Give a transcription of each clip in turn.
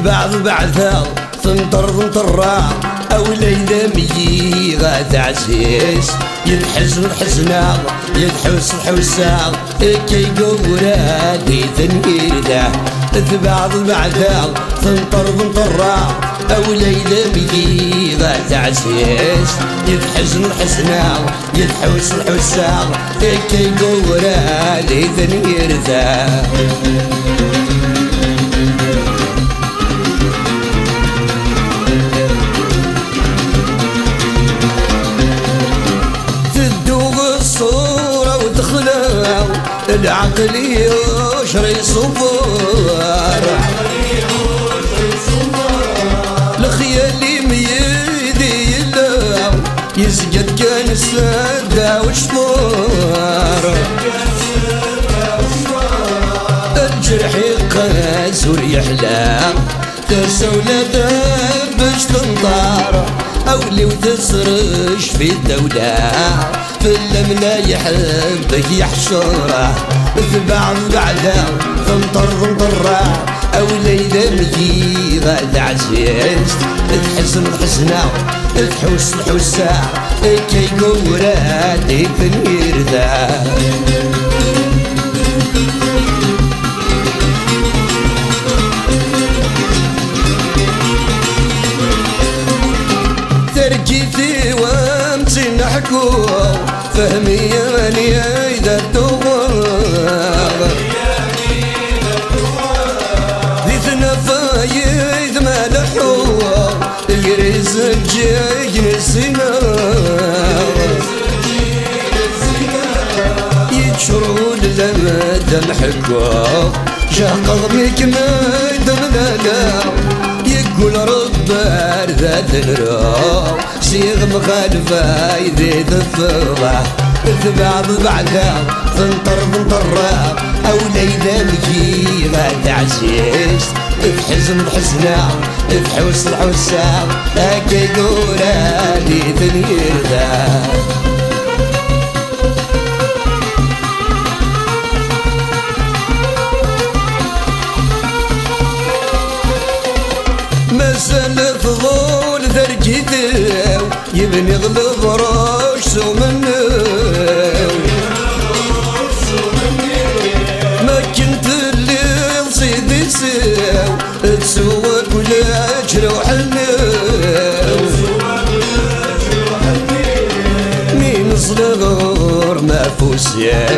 بعض بعثا تنطر او ليلة ميي غاد عزيز ينحزن الحزنة ينحوس الحوسة كي قورا دي تنقيده بعض بعثا تنطر او ليلة ميي غاد عزيز ينحزن الحزنة ينحوس الحوسة كي قورا دي تنقيده العقل يشري صفار الخيال ميدي يلا يسجد كان السادة وشطار الجرح يقاس وريحلا ترسى ولا باش تنطار أولي وتسرش في الدولة في اللمنة يحبك يحشره بعض بعدا تنطر أولي دمجي غاد عزيز تحزن الحزنة تحوس الحوسة كي قورا دي تنير ذا ترجيتي وامتي نحكو فهمي ياني ايدا الدوار ذيثنا فايد مالحو القريز الجاي نسينا يتشرون لما دمحكو جا قضميك ما دملالا يقول ربار ذات الروح صيغ مخالفة يزيد الفضة بعض بعدها تنطر أو ليلة مجي غاد عزيز تحزن الحزنة تحوس الحوسة هكا يقولا لي تنير ذا مسألة فضول ذرجيته يبني غلب راسه منه ما كنت اللي نصيد يساو تسوق ولا جروح الناو مين صغر ما فوسيا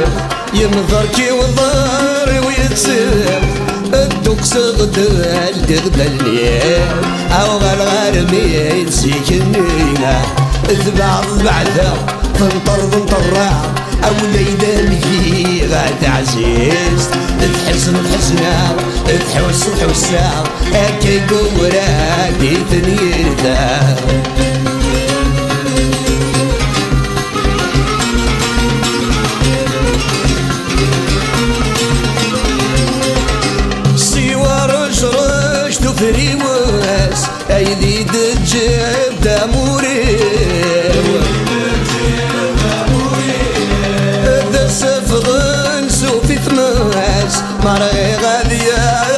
ينظركي وضاري ويتساو الدوق صغدال تغدلني او غالغارمي ينسيكنينا بعض بعدها تنطر او ليلة مجي غاد عزيز تحزن الحزنة تحوس الحوسة هكا قورا دي تنير ذا فريواس ايدي تجيب داموري هذا سفغن سوفي ثماس مري غادي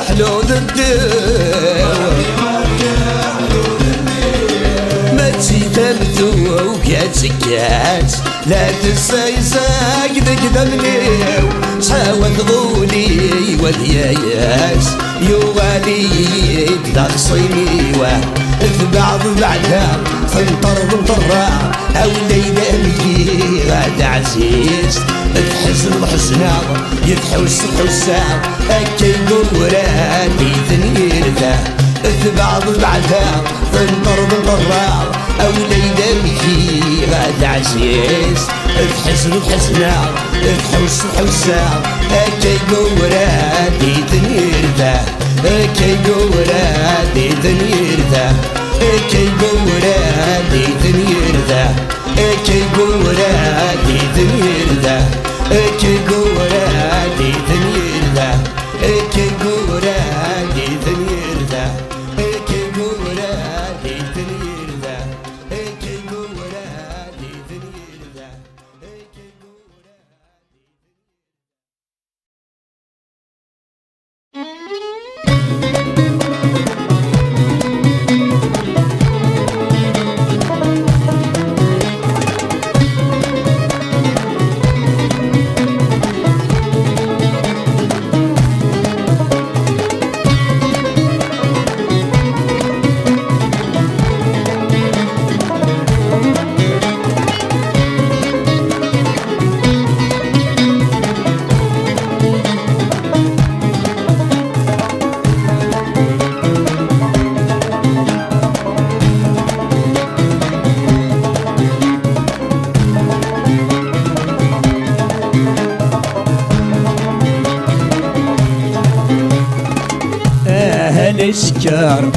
حلو ذا الدير سكات لا تسايساك ذك ذمنيو ساوى ذغولي وذياياس يوالي تخصيميوه بعض بعدها فنطر بنطرع او ليلامي غاد عزيز تحزن بحزنا يتحوس بحسا هكا يقول ورادي ثنير ذا بعض بعدها فنطر بنطرع او ليلامي غاد عزيز تحزن بحزنا تحوس بحسا هكا يقول ورادي ثنير ذا هكا يقول ورادي ثنير ذا هكا يقول ورادي ثنير ذا هكا يقول ورادي ثنير ذا هكا يقول ورادي ثنير ذا هكا يقول ورادي ثنير ذا هكا يقول ورادي ثنير ذا هكا يقول ورادي ثنير ذا هكا يقول السكر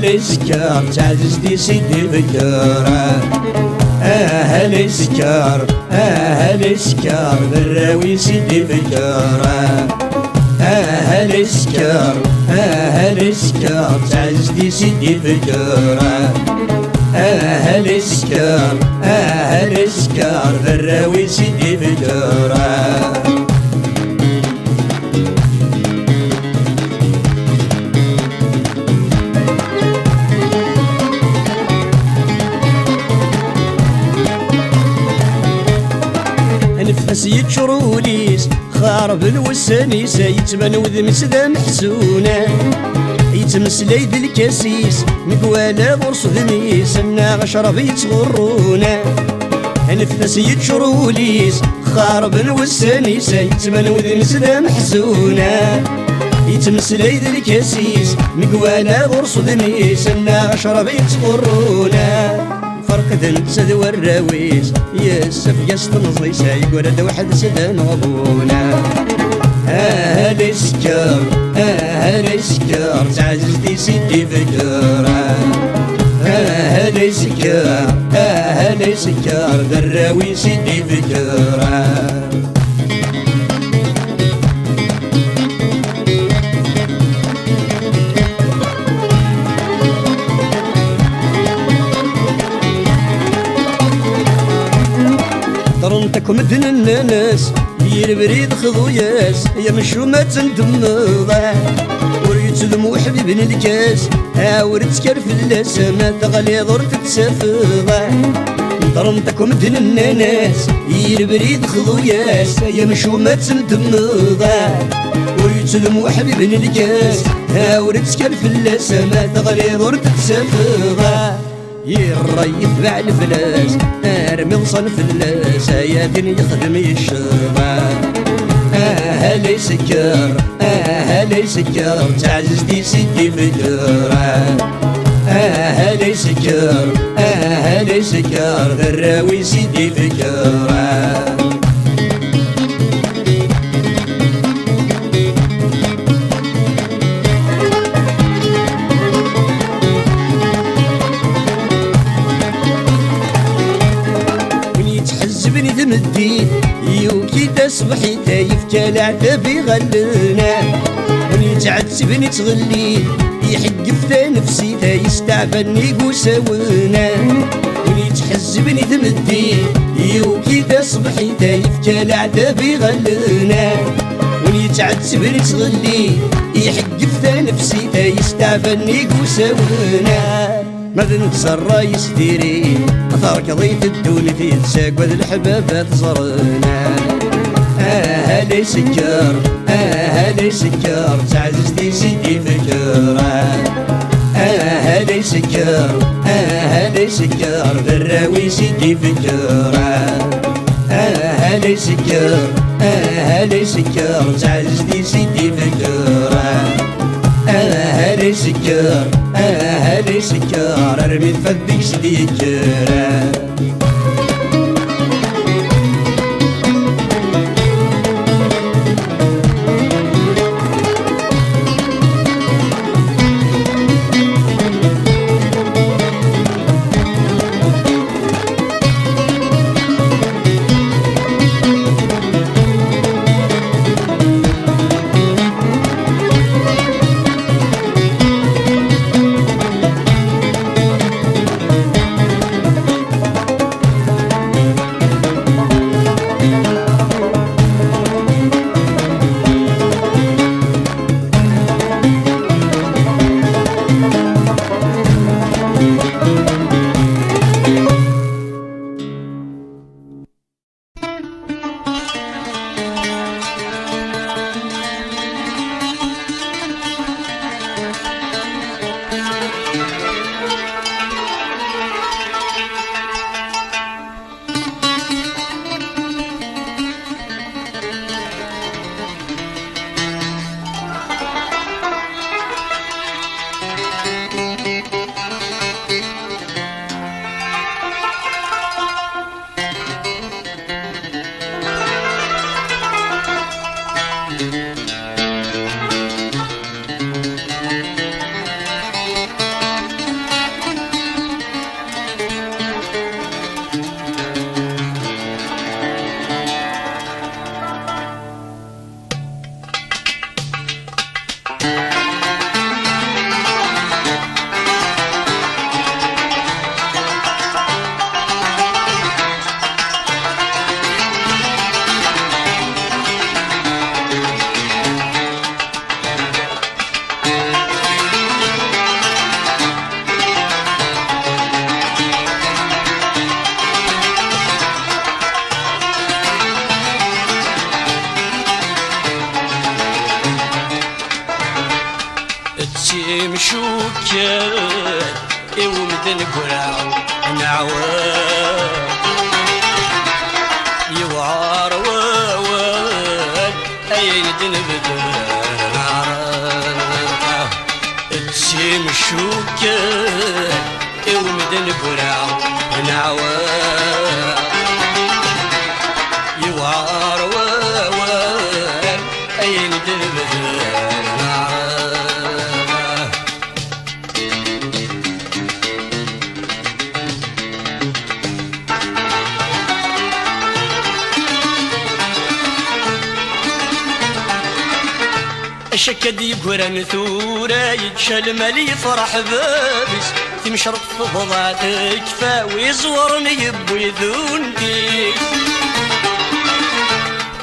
السكر تعزز دي سيدي بكرة السكر السكر ذراوي سيدي بكرة السكر السكر تعزز دي سيدي بكرة السكر السكر ذراوي سيدي بكرة نفسي تشروليس خارب الوسانيس يتبان وذمس ذا محسونة يتمسلي ذي الكاسيس مقوالا غرس ذميس انا غشرب يتغرونا نفسي تشروليس خارب الوسانيس يتبان وذمس ذا محسونة يتمسلي ذي الكاسيس مقوالا غرس ذميس انا غشرب يتغرونا فرق ذنس ذو الراويس يسف يستنظي سايق ولد واحد سدان غبونا السكر السكر تعزز دي سيدي فكرة السكر السكر ذراوي سيدي فكرة درنتك مدن الناس يربريد خضوياس يا مشومة تندمضا وريت ذمو حبيبني الكاس وريت كرف اللسمة تغلي ضر تتسافضا درنتك مدن الناس يربريد خضوياس يا مشومة تندمضا وريت ذمو حبيبني الكاس وريت كرف اللسمة تغلي ضر تتسافضا يرى يتبع الفلاس ارمي وصل فلاس ايادين يخدم يشربا اهلي سكر اهلي سكر تعزز دي سيدي فكرة اهلي سكر اهلي سكر ذراوي سيدي فكرة تمدي يوكي تصبحي تايف كالعتبي غلنا وني تعتبني تغلي يحقف تا نفسي تا يستعبني قوساونا وني تحزبني تمدي يوكي تصبحي تايف كالعتبي غلنا وني تعتبني تغلي يحقف تا نفسي تا يستعبني قوساونا ماذا نتسرى يستيري أثار قضيت الدوني في تساق وذ الحبابة تزرنا هالي سكر هالي سكر تعززتي سيدي فكرة هالي سكر هالي سكر ذراوي سيدي فكرة هالي سكر هالي سكر تعززتي سيدي فكرة هالي سكر هالي سكر ارمي فدك سيدي الجرة مشوكل يومدن قراو نعوال يوعار ووال ايدن بدر نعرف اتشي مشوكل يومدن قراو نعوال يوعار ووال ايدن بدر شكد يقرن ثورة يتشل مالي فرح بابس تمشرط فضاتك فاوي زورني يبو يذونتي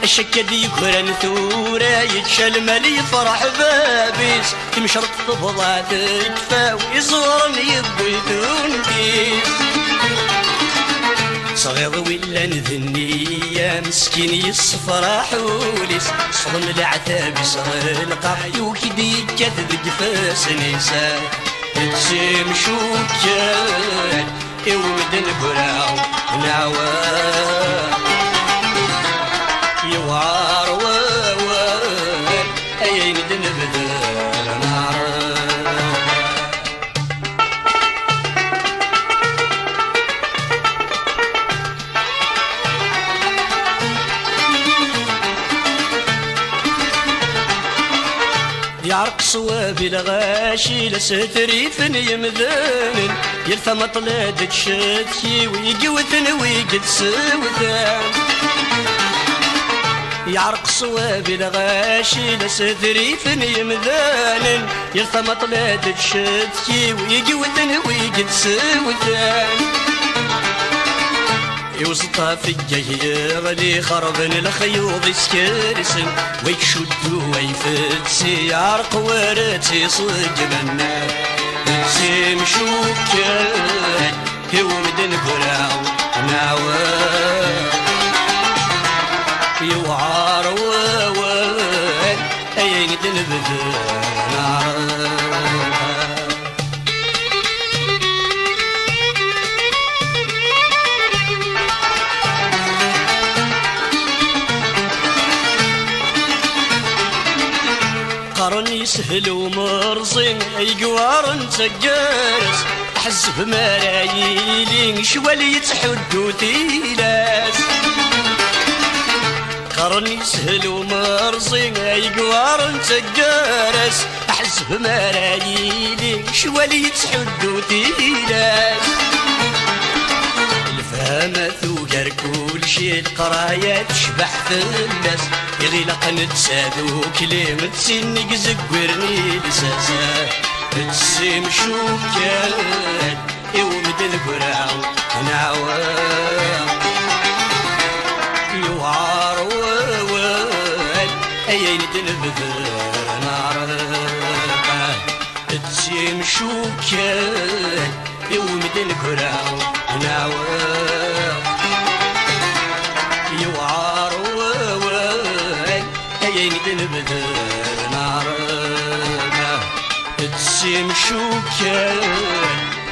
شكد يقرن ثورة يتشل مالي فرح بابس تمشرط فضاتك فاوي زورني يبو يذونتي صغير ولا نذنية مسكين يصفر حوليس صغن العتاب صغير القاع يوكدي كذب قفاس نيسان تسيم شوكان يومدن براو نعوان يوعار ووان اين دن بدر نعران يعرق صوابي الغاشي لستريفن يمذن يلثم طلاد تشتكي ويقوثن ويقد سوثان يعرق صوابي الغاشي لستريفن يمذن يلثم طلاد تشتكي ويقوثن ويقد سوثان يوسطها في الجهير اللي خربن الخيوط يسكرسن ويشدو ويفتسي يعرق ورتي صج منا تسي مشوكل يسهل ومرزين يقوار نتقارس حزب ملايين شوالي يتحدو تيلاس قرن يسهل ومرزين يقوار نتقارس حزب ملايين شوالي يتحدو تيلاس الفهمة وقر كل شي القراية تشبح في الناس يغيلق نتسادو كلمة سنك زقرني لساسا تسيم شوكات يومد القراو نعوام يوعار ووال ايين دنبذر نعرفه تسيم شوكات يومد القراو نعوام يوعار ووال ايين دنبذر نعرفه تسيم شوكات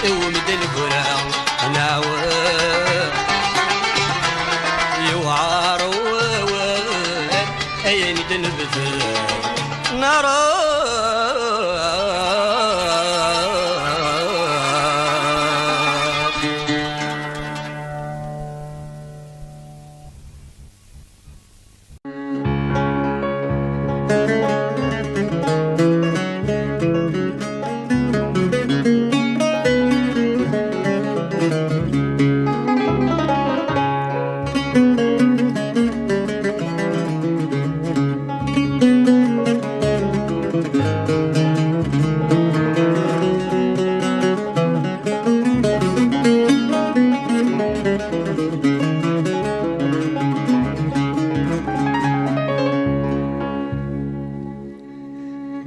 يومد القراو نعوام يوعار ووال ايين دنبذر نعرفه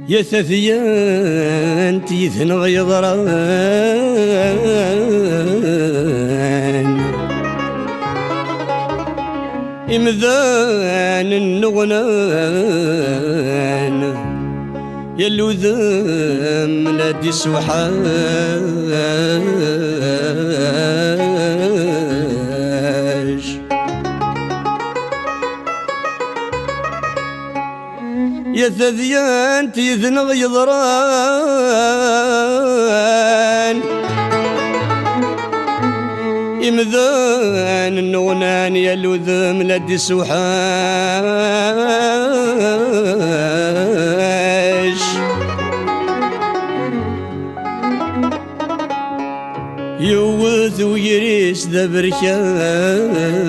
يا ثثيان تيثن غيضران إمذان النغنان يلو ذم لدي سوحاش يا ثذيان تيذن غيضران إمذان النغنان يلو ذم لدي سوحاش يوث ويريس ذا بركان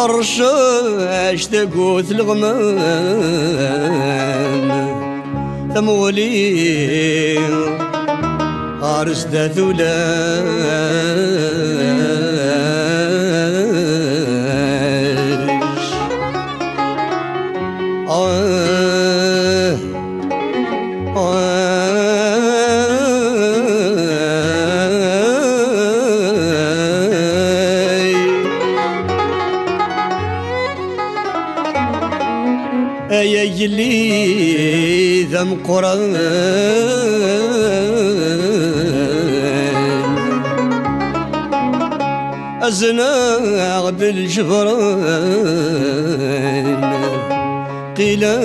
الرشاش تقوث الغمام ثمولي عرس ذا ثلاش يا يلي ذم قران أزناغ بالجبران قيلا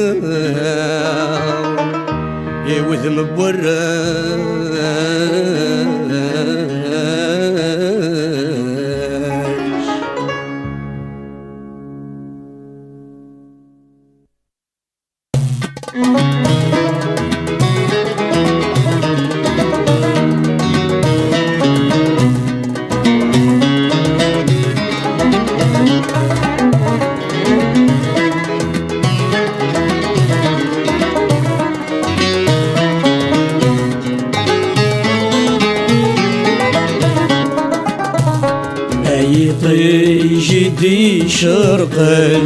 يوثم بوراش جدي شرقا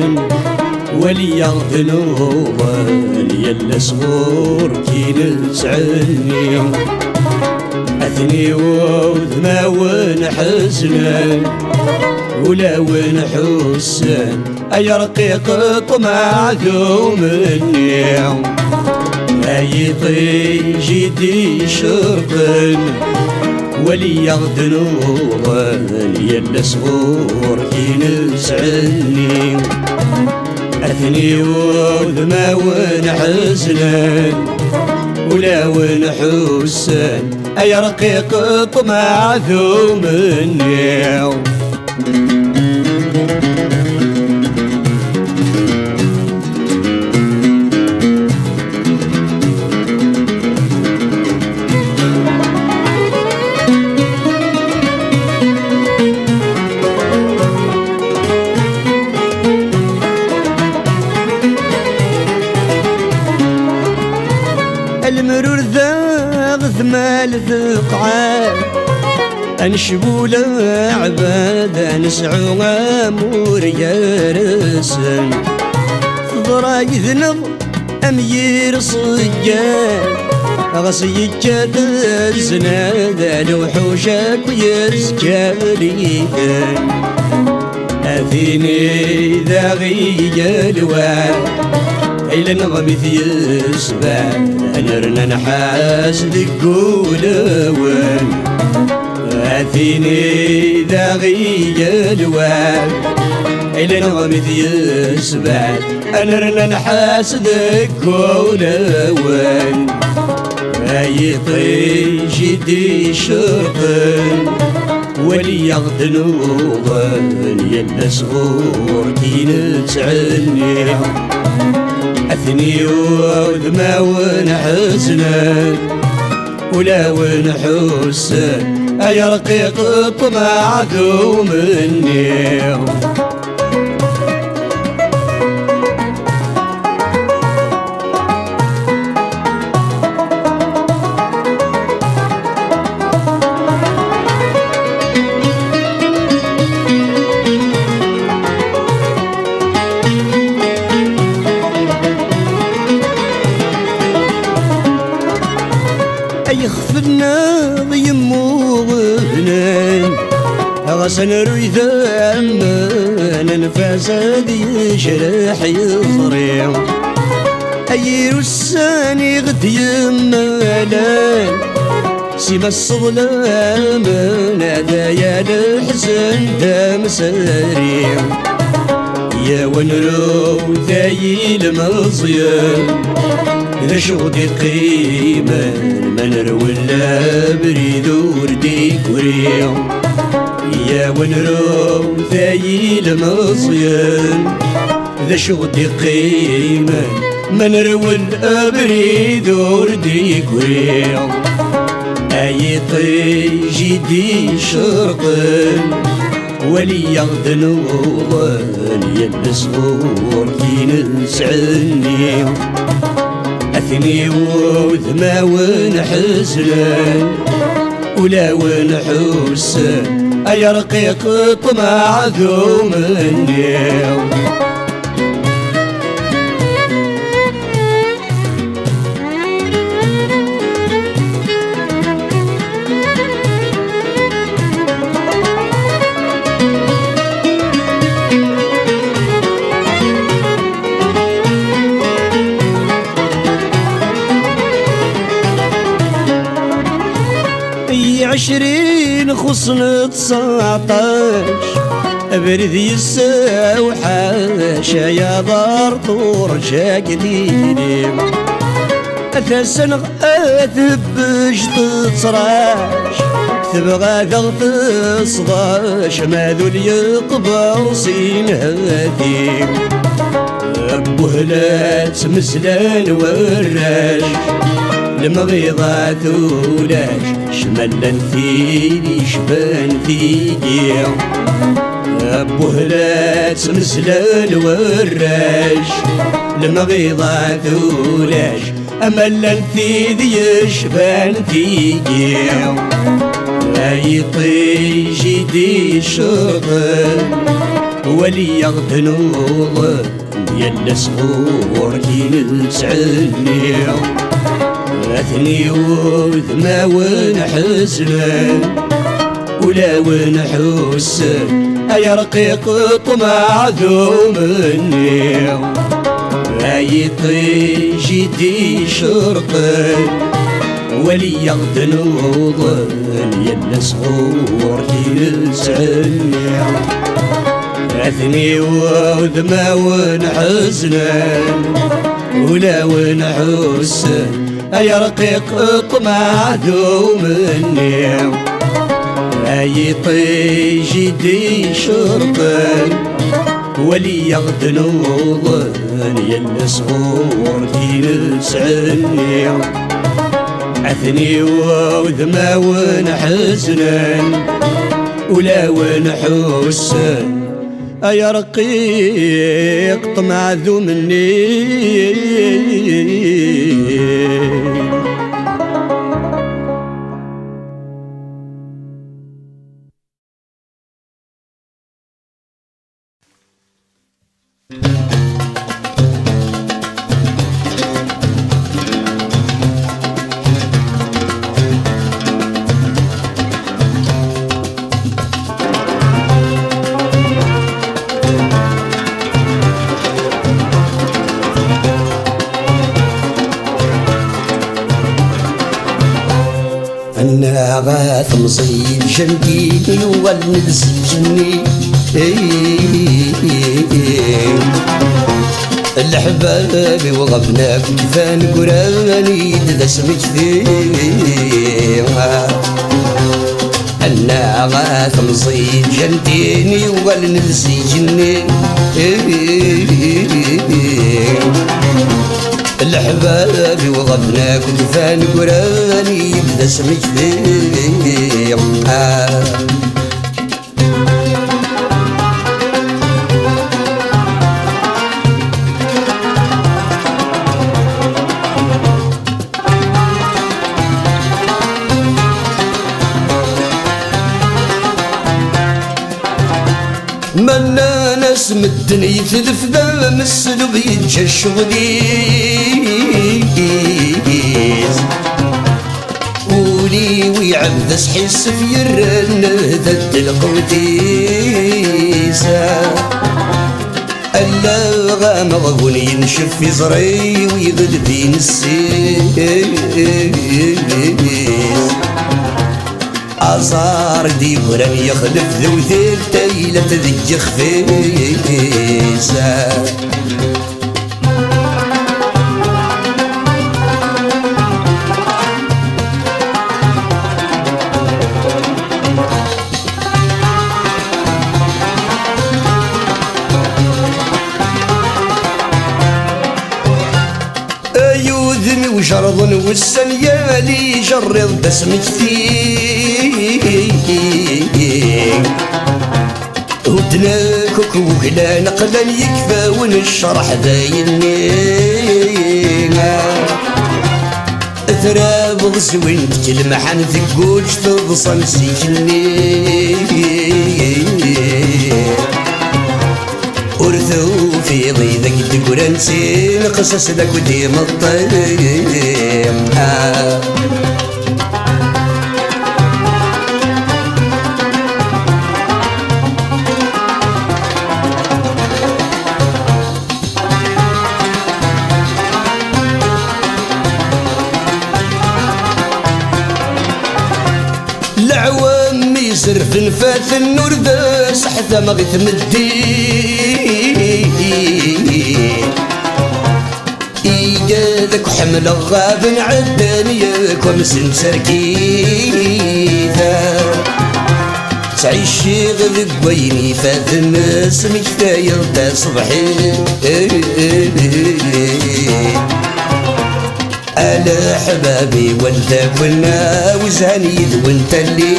وليغذنوا وليلا صغور كي نسعني أثني وذما ونحزنا ولا ونحسن أي رقيق طمع ذو مني أي جدي شرقا وليغذنوا وليلا صغور كي نسعني أثني وذما ونحزنن ولا ونحسن أي رقيق طمع ذو مني المرور ذاغ مال ثقعان انشبو عباد نسعو امور يارسن ضراي ذنب امير صجان غصيك الزناد الوحوشك ويزكاليهن اثيني ذاغي الوان إلى نغمث يسبان أنرنا نحاس ذقولوان أثيني ذاغي الوان إلى نغمث يسبان أنرنا نحاس ذقولوان أي طيش دي شرقن ولي يغدنوغن يلا صغور كي نتعني أثني وذما ونحزنن ولا ونحسن أي رقيق طمع ذو مني يخفنا يمو غنان غسن روي ذامان نفاس يشرح يصريع أير الساني غد يمالان سيما الصظلام نادايا الحزن دام سريع يا ونرو ذاي المصيام إذا شغدي قيمة منر ولا بريد وردي كوريا يا ونرو ذاي المصيام إذا شغدي قيمة منر ولا بريد وردي كوريا أي طيجي دي شرقن ولي يغدن وغن يلبس غور كي نسعني أثني وذما ونحزنن ولا ونحسن أي رقيق طمع ذو مني عشرين خصن 19 برد يساو حاشا يا دار طور شاقليني أثسن أثبش تتصراش تبغى ثغط صغاش ما ذو يقبر سين هادي أبوه لا تمزلان وراش المغيضات ولاش شملا فيني شبان فيني أبوه لا تمزلان وراش المغيضات ولاش أملا فيني شبان فيني أي طيجي دي شغل ولي يغدنوغ يلا صغور كي نتعني أثني وذما ونحزنن ولا ونحسن أي رقيق طمع ذو مني أي طيجي دي شرقن ولي يغدنوغ يلا صغور كي نتعني عثني وذما ونحزنن ولا ونحسن يا رقيق طمع ذو مني اي طيجي دي شرطن ولي يغدن وظن يا صغور تنسعني عثني وذما ونحزنن ولا ونحسن يا رقيق طمع ذو مني أنا غاث مصيد جنديني والنفس جني الحبابي وغبناك كفان قراني دسمك فيها أنا غاث مصيد جنديني والنفس جني الحبابي وغبناك دفان قراني يبدا سمك فيه منا ناس مدن يتلف دام السلوب يتجا الشغليز ولي ويعبد سحيس في يرن ذات القوتيسة ألا غامض ينشف في زري ويغد بين السيس أزار دي قران يخلف ذو ذيل تايلة ذي خفيسة أيوذني وجرض والسنيالي جرض بسمك ودناك وكلا نقلا يكفى ونشرح دايلني تراب زوين تلمح عن ثقوج تضصن سجلني ورثو في ضيذك تقول نسين قصص ذاك وديم الطيم العوام يسرف نفاث النور ذا صحثة ما غيث مدين إيجادك وحمل غاب عداني ياكم سنسركيثا تعيش غذك ويني فاث الناس مكفاية تا صبحي ألا حبابي وانت كنا وزهنيد وانت اللي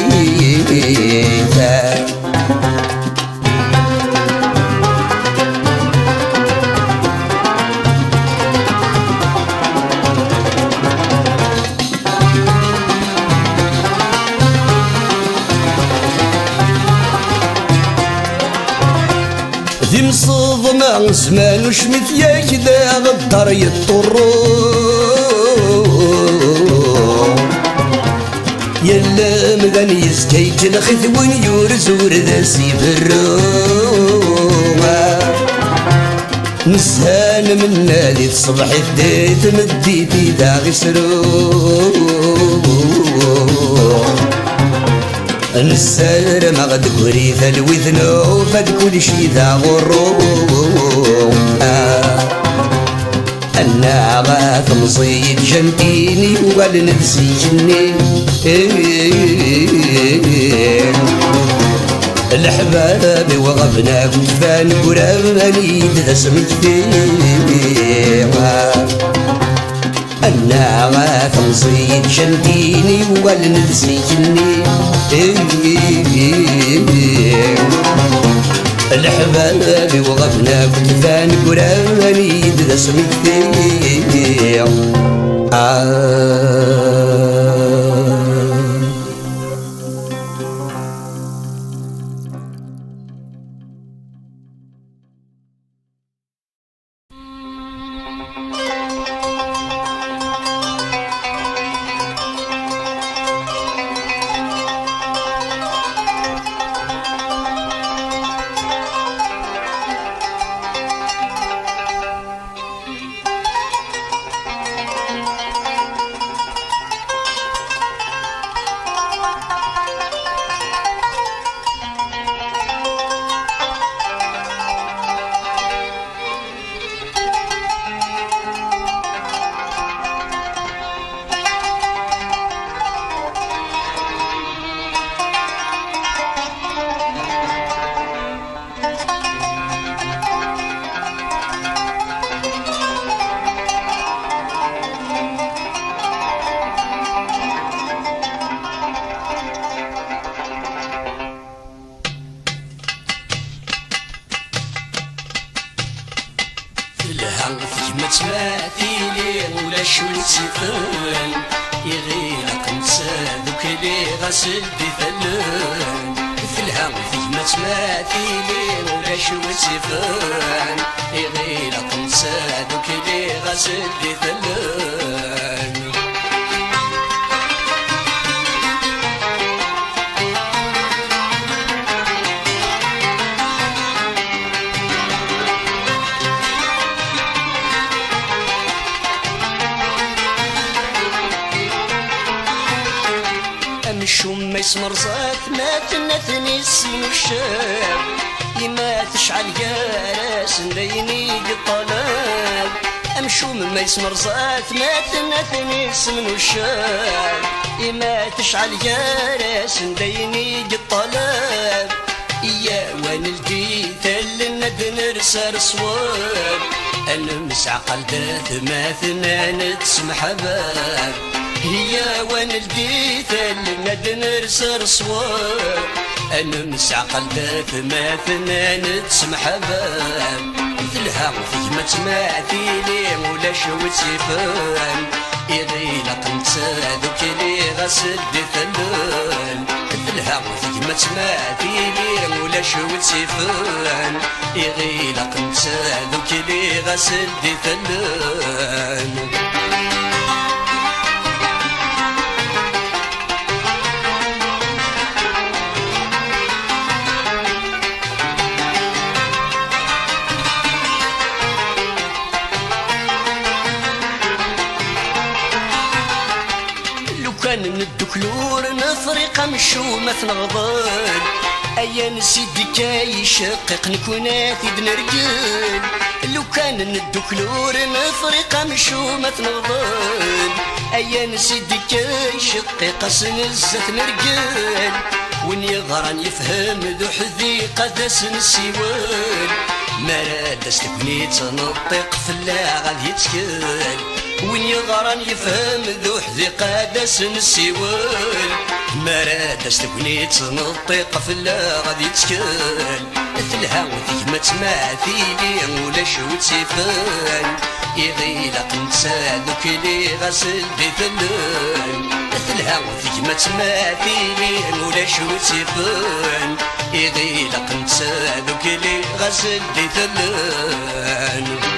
ذي مصدمة زمان وشمت يا كذا غدار يضطرون يلا مغني يسكيت الخذ ونيورز ورد سيبرو نسهان من نادي الصبح بديت مديتي داغي سرو نسر ما غد كوري ثلوثنو فد كل شي ذا غرو أنا غاث مصيد جنتيني وقال نفسي جني الحباب وغبنا كفان قراني دسمت فيه أنا غاث مصيد جنتيني وقال نفسي جني الحباب وغبنا كفان قراني دسمت فيه تماثيلي ولا شو تفن يغيلك نسى ذوك اللي غسل بفلن في الهم في ما تماثيلي ولا شو تفن يغيلك نسى ذوك اللي غسل بفلن الشم ما يسمر زات ما تنثني السين والشاب يما تشعل جارس ليني الطلاب امشوم ما يسمر زات ما تنثني السين والشاب يما تشعل جارس ليني الطلاب يا وين لقيت الند نرسل صواب انا مسعقل ذات ما ثنان تسمح باب هي وين لقيت الند نرسل صواب انا مسعقل ذات ما ثنان تسمح باب مثلها في ما تماثيلي ولا شوتي فان يغيلق نتا ذوك اللي غسل بثلان مثلها في ما تماثيلي ولا شوتي فان يغيلق نتا ذوك اللي غسل بثلان كان الدكلور نفرق مشومة نغضل أيا نسيدي كاي شقق نكوناتي بنرجل لو كان الدكلور نفرق مشومة نغضل أيا نسيدي كاي شقق سنزت نرجل وين يغران يفهم ذو حذيقة داس نسيوال مراد استبني تنطق في اللا غادي يتكل وين يغران يفهم ذو حذيقة داس نسيوال مراد استبني تنطق في اللا غادي يتكل مثلها وذيك ما تماثيلي ولا شو تفان يغيلق نتا ذوك اللي غسل بثلان مثلها وذيك ما تماثيلي ولا شو تفان يغيلق نتا ذوك اللي غسل بثلان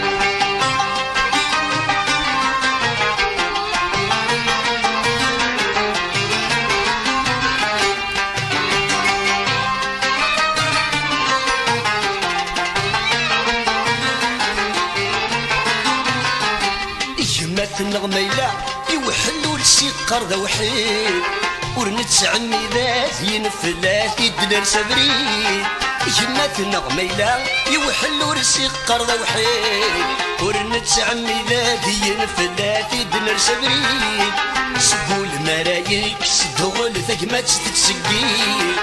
النغمة يلا يوحلو لسيقر ذا وحيد ورنتعمي ذات ينفلات يدلر سبريد جماتنا غميلة يوحل ورسي قرض وحيد ورنتعمي ذات ينفلات يدلر سبريد سبول مرايك سدغل ثقمات تتسقيد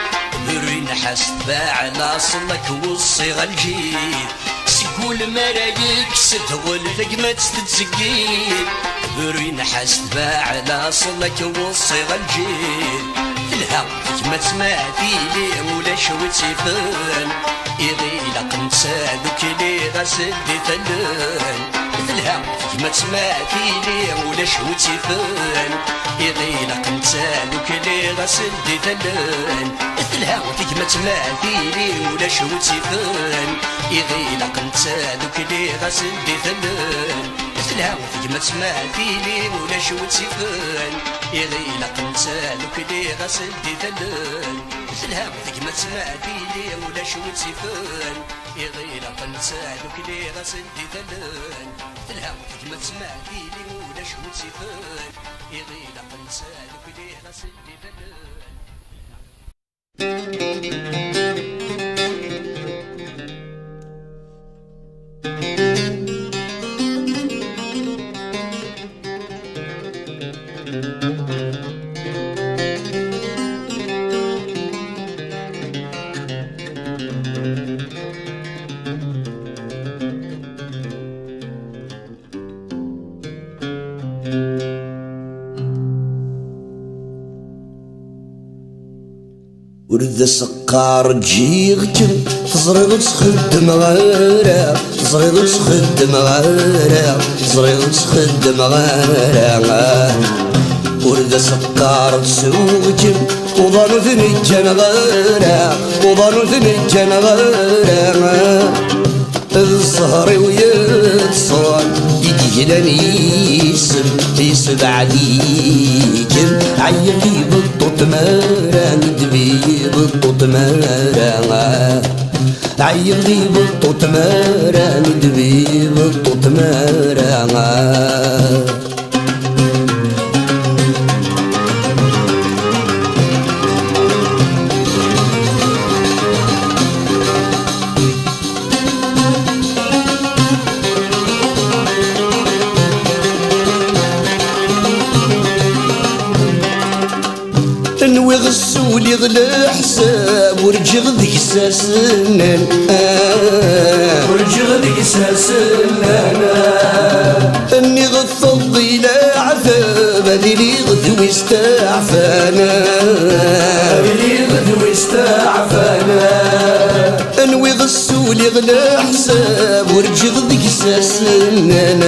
ذرين حسب على صلك والصيغة الجيد سقول مرايك سدغل ثقمات تتسقيد ذرين حسب على صلك والصيغة الجيد تلها ما تسمعتي لي ولا شوتي فن يغيلا قنسا دوك لي غسدي ثلن تلها ما تسمعتي لي ولا شوتي فن يغيلا قنسا دوك لي غسدي ثلن تلها ما تسمعتي لي ولا شوتي فن يغيلا قنسا دوك لي غسدي ثلن تلها ما تسمعتي لي ولا شوتي فن يغيلا قنسا دوك لي غسدي ثلن تلها ما تسمعتي لي ولا شوتي فن يغيلا قنسا دوك لي غسدي ثلن تلها ما تسمعتي لي ولا شوتي فن يغيلا قنسا دوك لي غسدي ثلن ورد سقار جيغتم تزرغ تخدم غيرها تزرغ تخدم غيرها تزرغ تخدم غيرها ورد سقار تسوغتم وظنوا ثنجان غيرها وظنوا ثنجان غيرها الزهر ويتصال يجلني يسب عليكم عيلي بالطوط مارا ندبي بالطوط مارا عيلي بالطوط مارا ندبي بالطوط مارا نوي غسولي غلا حساب ورجغ ذيك ساسنان ورجغ ذيك ساسنان اني غفض الى عذاب هذي لي غدوي استعفانا هذي لي غدوي استعفانا انوي غسولي غلا حساب ورجغ ذيك ساسنان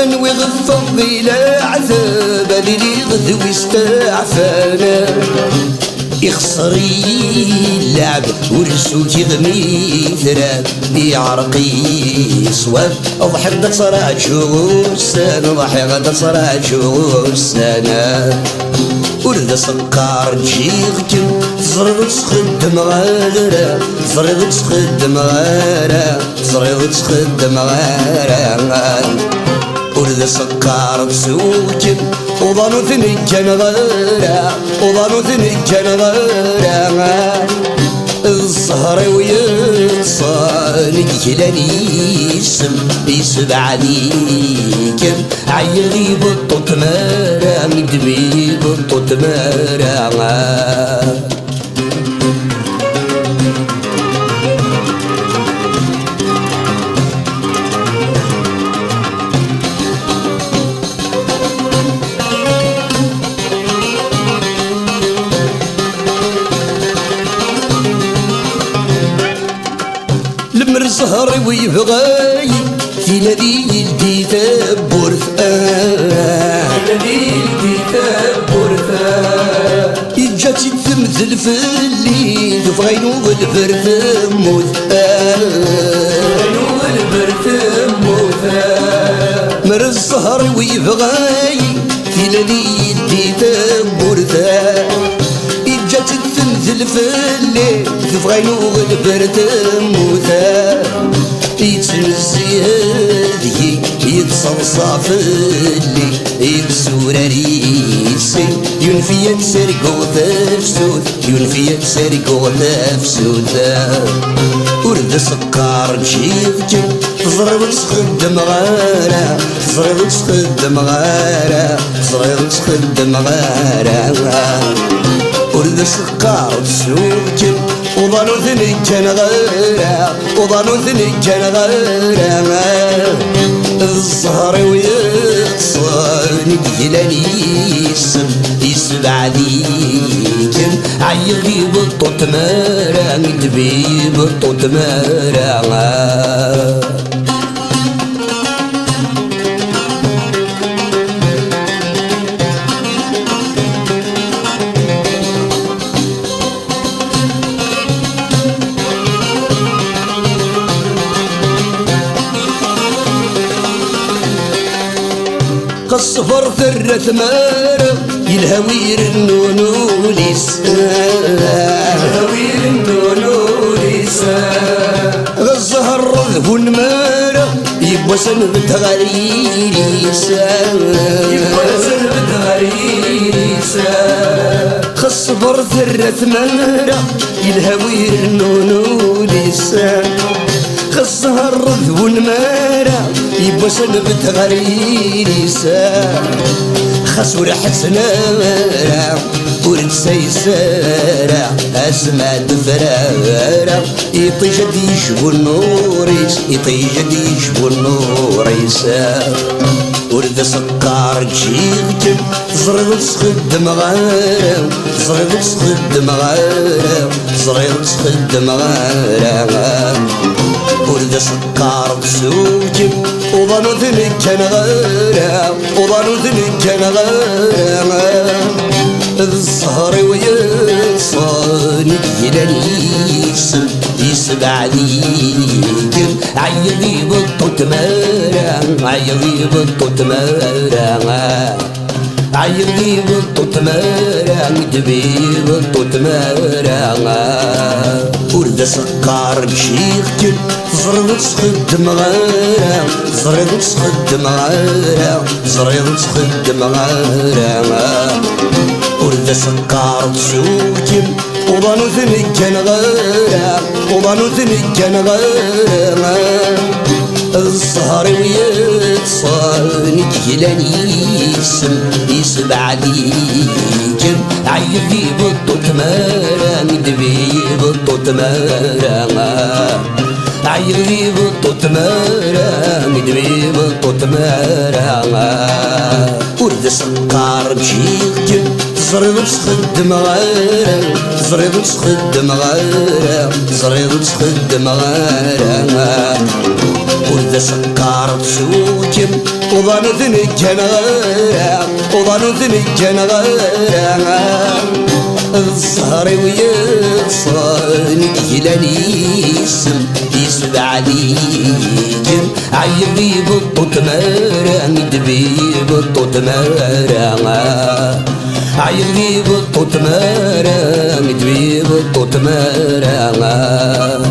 انوي غفض الى عذاب هذي لي غدوي استعفانا يخسري اللعب ورسوتي غمي ثراب يعرقي صواب اضحك دا صراحة شغوسان اضحك دا صراحة شغوسان ورد سقار جيغتم تزرغ تخدم غيرها تزرغ تخدم غيرها تزرغ تخدم غيرها ورد سقار تسوكم وظنوا ثنجان غيرها وظنوا ثنجان غيرها الزهر ويقصان يجلني يسب عليكم عيلي بالطوط مارا ندبي بالطوط مارا الزهر ويبغاي في نادي يلدي ثبور نادي يلدي ثبور يجاتي تمثل في الليل وفغينو البرد موت غينو البرد موت مر الزهر ويبغاي في نادي يلدي ثبور تمثل في الليل تبغينو البرد موتا يتنزي هذي يتصلصى في الليل يبسور ريسي ينفي تسرقو تفسود ينفي تسرقو تفسود ورد سكر نشيفك تزرب تخدم غارة تزرب تخدم غارة تزرب تخدم غارة ورد سكر تسوق وظنو ثني كان غيره وظنو ثني كان غيره الزهر ويقصر يجلاني يسب عليكم عيغي بالطوط مارا ندبي بالطوط مارا الصفر ثرة مارة يلهوير النونوليس يلهوير النونوليس الزهر رذب المارة يبوى سنبت غريس يبوى سنبت غريس الصفر ثرة مارة يلهوير النونوليس الزهر رذب المارة يبوى سنبت غريسة خسور حسنارة ورنسى يسارة أسمع دفرارة يطيجد يشبو النوريس يطيجد يشبو النوريس ورد سكر جيبك زرد تخدم غارة زرد تخدم غارة زرد تخدم غارة ورد سكر بسوجك وظنو ذنك كان غيره وظنو ذنك كان غيره الزهر ويصاني يلاني يسب عليكم عيغي بالطوط مارا عيغي بالطوط مارا عيغي بالطوط مارا ندبي بالطوط مارا ورد سكر بشيختك زرد تخدم غارة زرد تخدم غارة زرد تخدم غارة ورد سكر تسوق وظنو ثني كان غارة وظنو ثني كان غارة الزهر ويتصاني يجلاني يسب عليكم عيغي بالطوط مارا ندبي بالطوط مارا عيغي بالطوط مارا ندبي بالطوط مارا ورد سكر بشيختك زرد تخدم غارة زرد تخدم غارة زرد تخدم غارة ورد سكر تسوق وظنو ذنك كان غارة وظنو ذنك كان غارة الزهر ويصاني يلاني يسب عليكم عيغي بالطوط مارا ندبي بالطوط مارا عيغي بالطوط مارا ندبي بالطوط مارا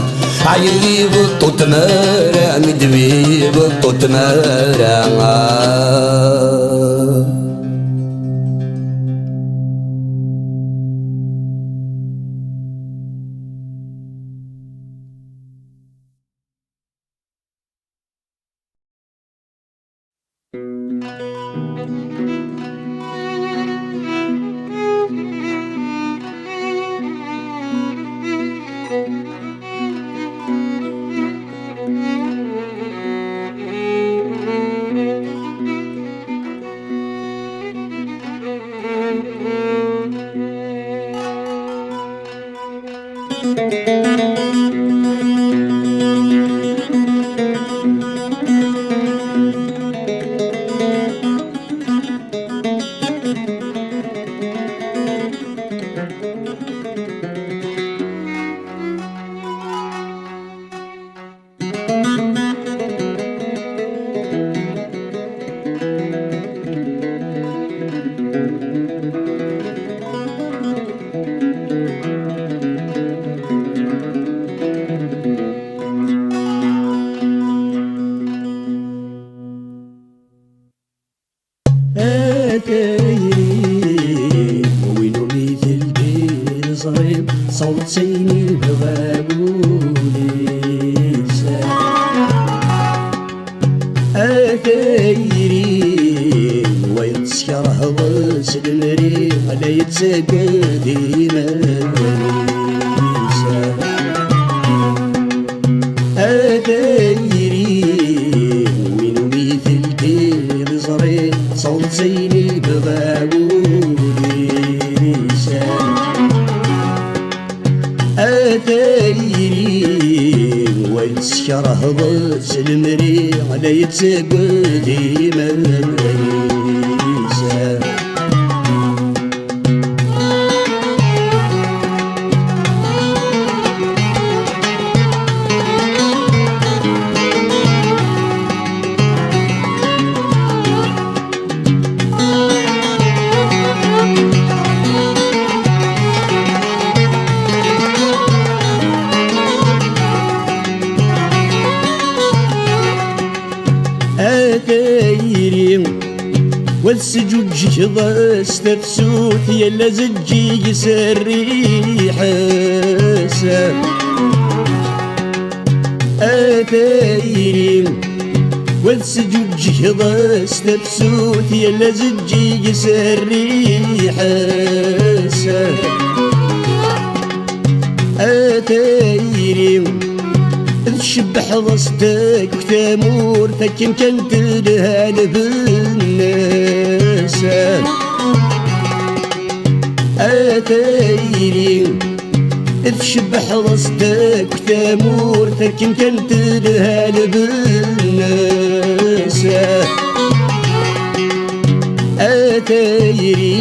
عيغي بالطوط مارا ندبي بالطوط مارا زريب صوت سيني بغابولي أثيري ويتسكر هضس المري ولا يتسقى ديما أثيري من مثل كير زريب صوت سيني بغابولي أثيري ويتسكر هضس المري ولا يتسقى ديما أثيري والسجود جهضس تفسوت يلا زجي يسري حساب أثيري والسجود جهضس تفسوت يلا زجي يسري حساب أثيري تشبح ضصتك وتامورتك يمكن تدهن بالناس أثيري تشبح ضصتك وتامورتك يمكن تدهن بالناس أثيري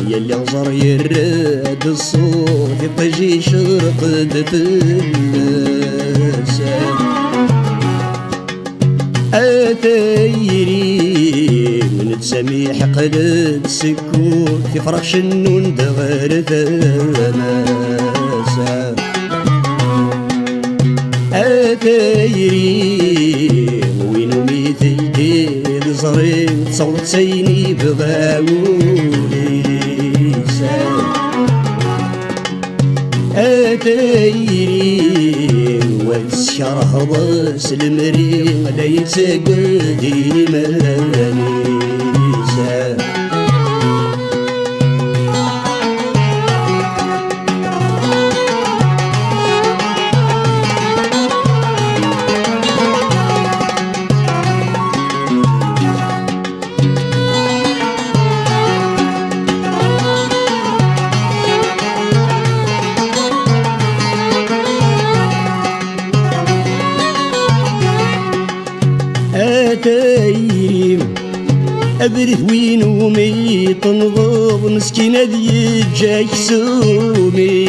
يلي غزر يراد الصوت يطجي شرقد في الناس أثيري من تسميح قلب سكوت يفرح شنون دغير ثماس أثيري وينو مثل دير زرين صوت سيني بغاولي أثيري والسكر هضس المري لا يتسقى ديما أثيري أبره وين ومي تنضب مسكينة ذي جاك سومي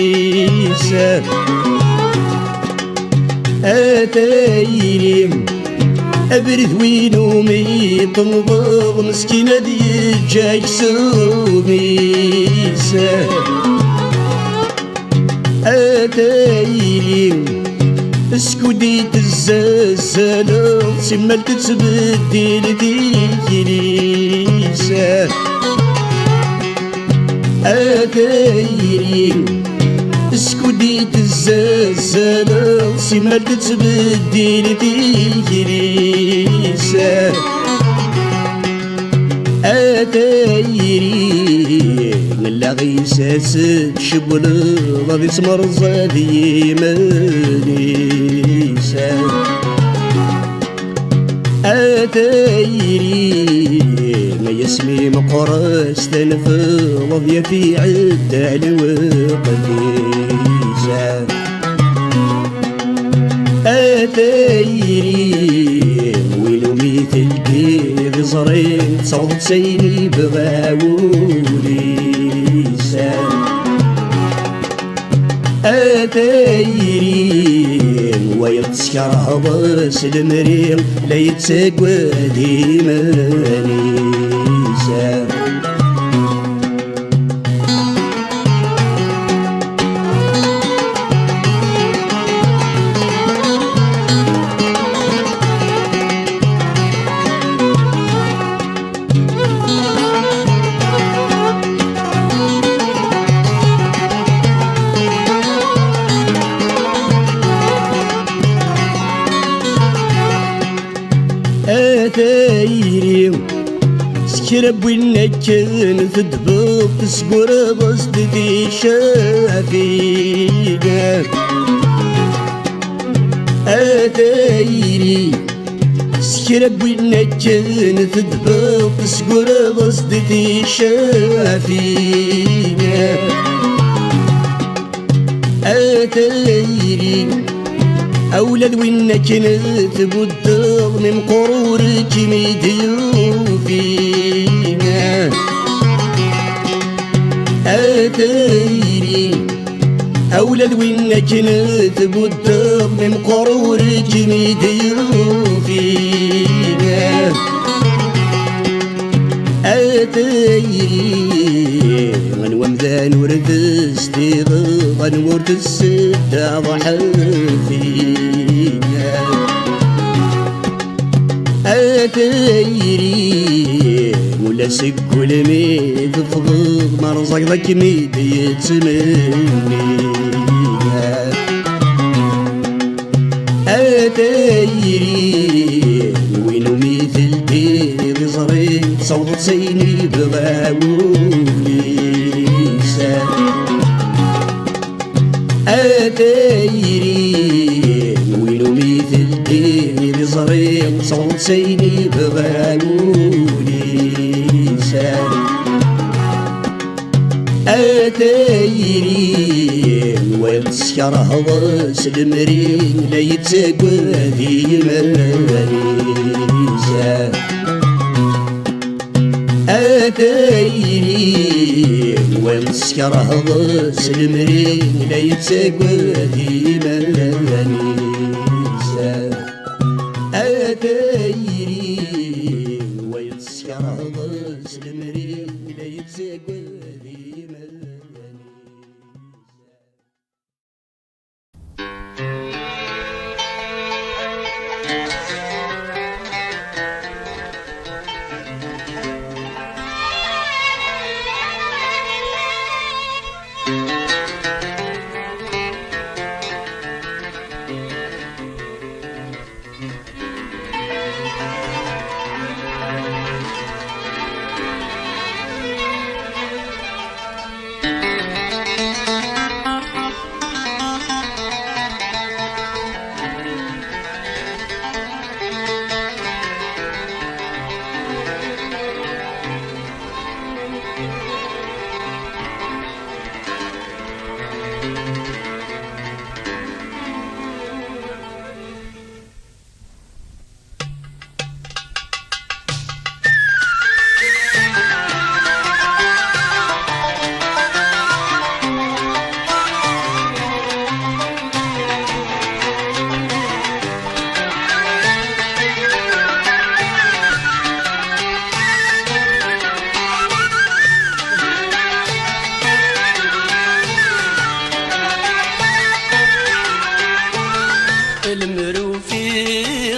أثيري أبره وين ومي تنضب مسكينة ذي جاك سومي أثيري اسكوديت الزلزال سمالت تبدل ديليسا أثيري اسكوديت الزلزال سمالت تبدل ديليسا أثيري نلا غيساس شبل غادي تمر زادي مانيسا أثيري ما يسمي مقراس تنفض يا في عدة الوقتيسا أثيري ويلو مثل كيف زرين صوت سيني بغاولي أثيري ويتسكر هضس المري لا يتسقى ديما نيسا سكرب والنكن تدبق تسقر بصدتي شافينا أتايري سكرب والنكن تدبق تسقر بصدتي شافينا أتايري أولاد وينك نتبدل من قرورك ميديو فينا أتايري أولاد وينك نتبدل من قرورك ميديو فينا أتايري غنوة مذان ورثستي غنور السدة ضحل فينا أتايري ولا سكول ميد فضل مرزق ذاك ميد يتمنينا أتايري وينو مثل دير زري صوت سيني بغاولي أتايري وينو مثل دير زري صوت سيني بغاولي أتايري والسكر هضس المرين لا يتساقى ذي مريزة أتايري والسكر هضس المرين لا يتساقى ذي مريزة أتايري والسكر هضس المرين لا يتساقى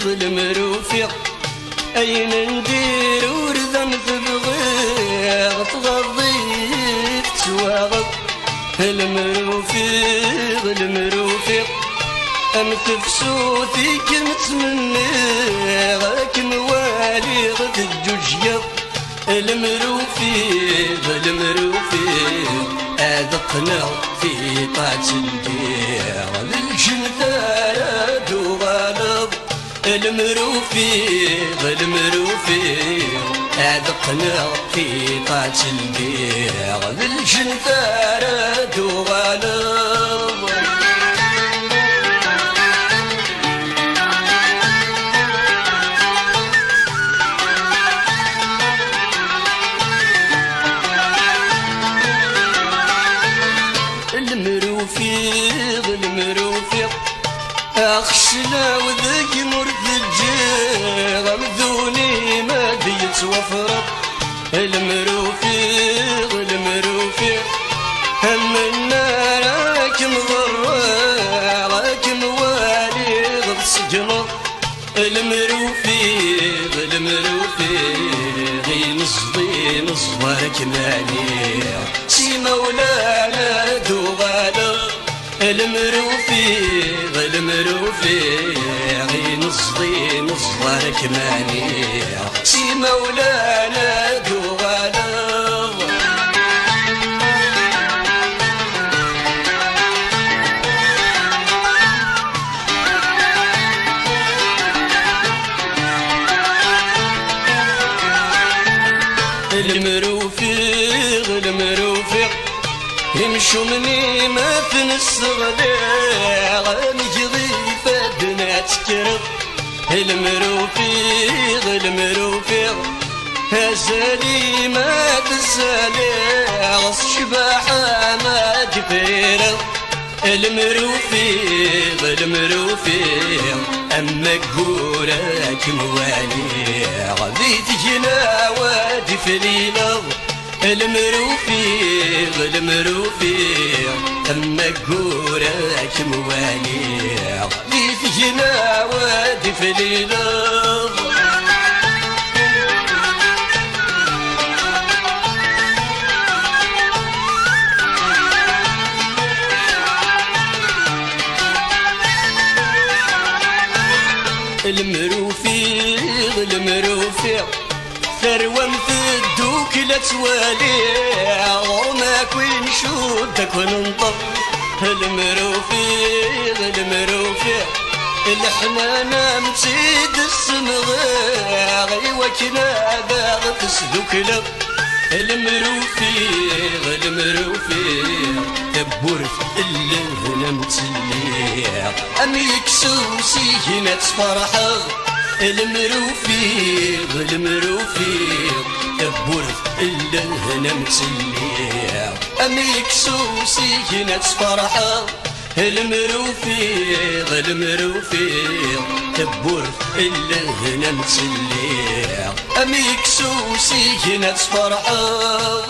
المروفيق أين ندير ورذا تبغيغ تغضيك تواغض المروفيق أم تفسوتي كمتمنيغ كمواليغ تجوجيغ المروفيق أذقنا في طاعة البيع للجنتارة دوغالب المروفيق أذقنا في طاعة البيع للجنتارة دوغالب المروفيق أخشنا وذاك مرد الجيغ مذوني ما بيتوفرق المروفيق هم النار راكم ضرع راكم والي غض سجنه المروفيق ينصدي نصبرك مانيع سي مولانا دوغانا المروفيغ المروفيغ نصدي نصدر كماني سي مولانا دوغالا المروفيغ المروفيغ يمشوا مني ما في الصغلاء نجري فدنا تكرر المروفيغ المروفيغ هزالي ما تسالي شباحة ما جبيرة المروفيغ المروفيغ أما قولك موالي غبيت جنا وادي في ليلة المروفيغ المروفيغ أما قولك موالي غبيت جنا وادي في ليلة المروفيغ المروفيغ ثروة مفدوك لا توالي غرمك وين شودك وننطر المروفيغ المروفيغ الحنانة متيد السمغاغ وكنا باغ تسلوك لك المروفيغ المروفيغ تبورث إلا هنا متليغ أم يكسوسي هنا تفرحغ المروفيغ المروفيغ تبورث إلا هنا متليغ أم يكسوسي هنا تفرحغ المروفيغ المروفيغ تبورث إلا هنا متليغ أم يكسوسي هنا تفرحغ